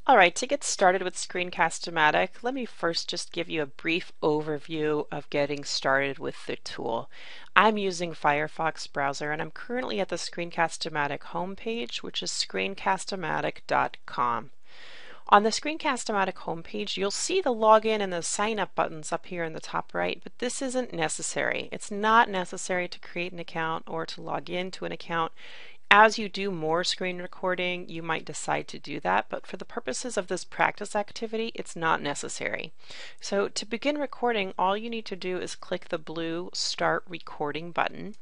Alright, to get started with Screencastomatic, let me first just give you a brief overview of getting started with the tool. I'm using Firefox browser and I'm currently at the Screencastomatic homepage, which is screencastomatic.com. On the Screencast-O-Matic homepage, you'll see the login and the sign up buttons up here in the top right, but this isn't necessary. It's not necessary to create an account or to log into an account. As you do more screen recording, you might decide to do that, but for the purposes of this practice activity, it's not necessary. So to begin recording, all you need to do is click the blue Start Recording button.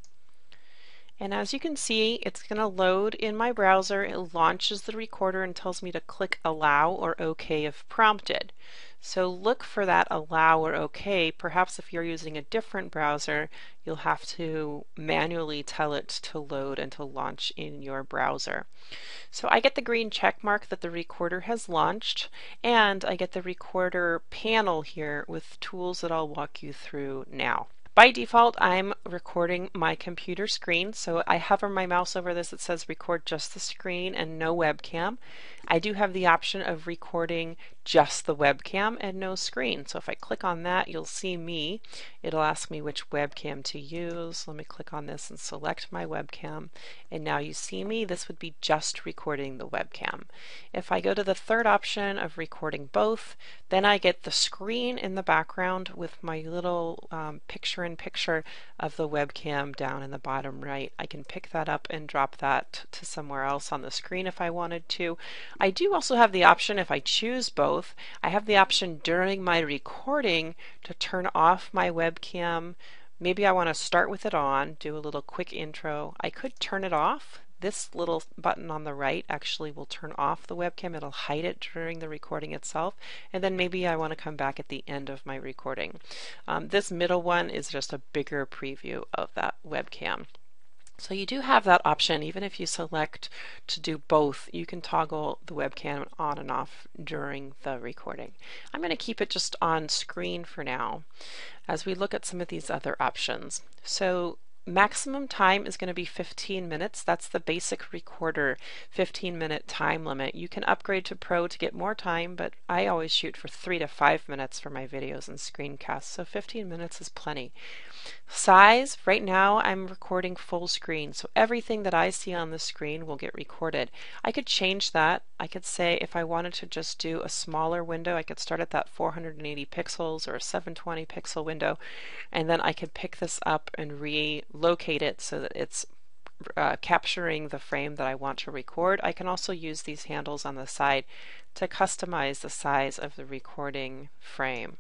And as you can see, it's going to load in my browser. It launches the recorder and tells me to click Allow or OK if prompted. So look for that Allow or OK. Perhaps if you're using a different browser, you'll have to manually tell it to load and to launch in your browser. So I get the green check mark that the recorder has launched, and I get the recorder panel here with tools that I'll walk you through now. By default, I'm recording my computer screen, so I hover my mouse over this. It says record just the screen and no webcam. I do have the option of recording just the webcam and no screen. So if I click on that, you'll see me. It'll ask me which webcam to use. Let me click on this and select my webcam. And now you see me. This would be just recording the webcam. If I go to the third option of recording both, then I get the screen in the background with my little picture-in-picture of the webcam down in the bottom right. I can pick that up and drop that to somewhere else on the screen if I wanted to. I do also have the option, if I choose both, I have the option during my recording to turn off my webcam. Maybe I want to start with it on, do a little quick intro. I could turn it off. This little button on the right actually will turn off the webcam. It'll hide it during the recording itself. And then maybe I want to come back at the end of my recording. This middle one is just a bigger preview of that webcam. So you do have that option. Even if you select to do both, you can toggle the webcam on and off during the recording. I'm going to keep it just on screen for now as we look at some of these other options. So maximum time is going to be 15 minutes. That's the basic recorder 15-minute time limit. You can upgrade to Pro to get more time, but I always shoot for 3 to 5 minutes for my videos and screencasts, so 15 minutes is plenty. Size, right now I'm recording full screen, so everything that I see on the screen will get recorded. I could change that. I could say if I wanted to just do a smaller window, I could start at that 480 pixels or a 720 pixel window, and then I could pick this up and relocate it so that it's capturing the frame that I want to record. I can also use these handles on the side to customize the size of the recording frame.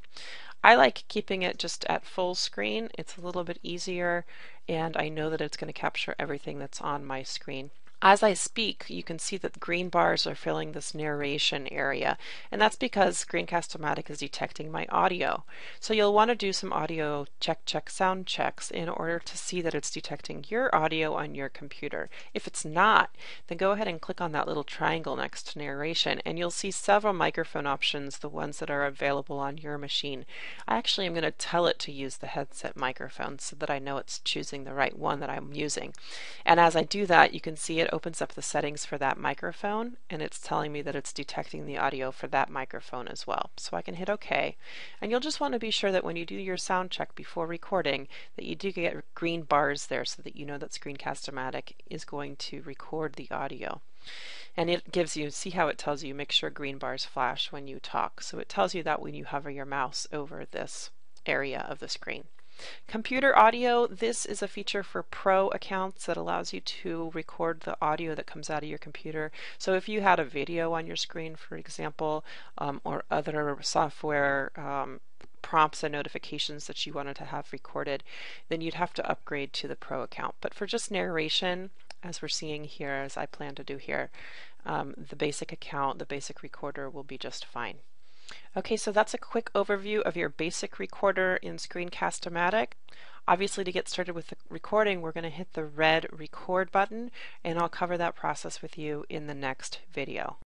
I like keeping it just at full screen. It's a little bit easier, and I know that it's going to capture everything that's on my screen. As I speak, you can see that the green bars are filling this narration area, and that's because Screencast-O-Matic is detecting my audio. So you'll want to do some audio check sound checks in order to see that it's detecting your audio on your computer. If it's not, then go ahead and click on that little triangle next to narration, and you'll see several microphone options, the ones that are available on your machine. I actually am going to tell it to use the headset microphone so that I know it's choosing the right one that I'm using. And as I do that, you can see it opens up the settings for that microphone, and it's telling me that it's detecting the audio for that microphone as well. So I can hit OK, and you'll just want to be sure that when you do your sound check before recording that you do get green bars there so that you know that Screencast-O-Matic is going to record the audio. And it gives you, see how it tells you, make sure green bars flash when you talk. So it tells you that when you hover your mouse over this area of the screen. Computer audio, this is a feature for Pro accounts that allows you to record the audio that comes out of your computer. So if you had a video on your screen, for example, or other software prompts and notifications that you wanted to have recorded, then you'd have to upgrade to the Pro account. But for just narration, as we're seeing here, as I plan to do here, the basic account, the basic recorder will be just fine. Okay, so that's a quick overview of your basic recorder in Screencast-O-Matic. Obviously, to get started with the recording, we're going to hit the red record button, and I'll cover that process with you in the next video.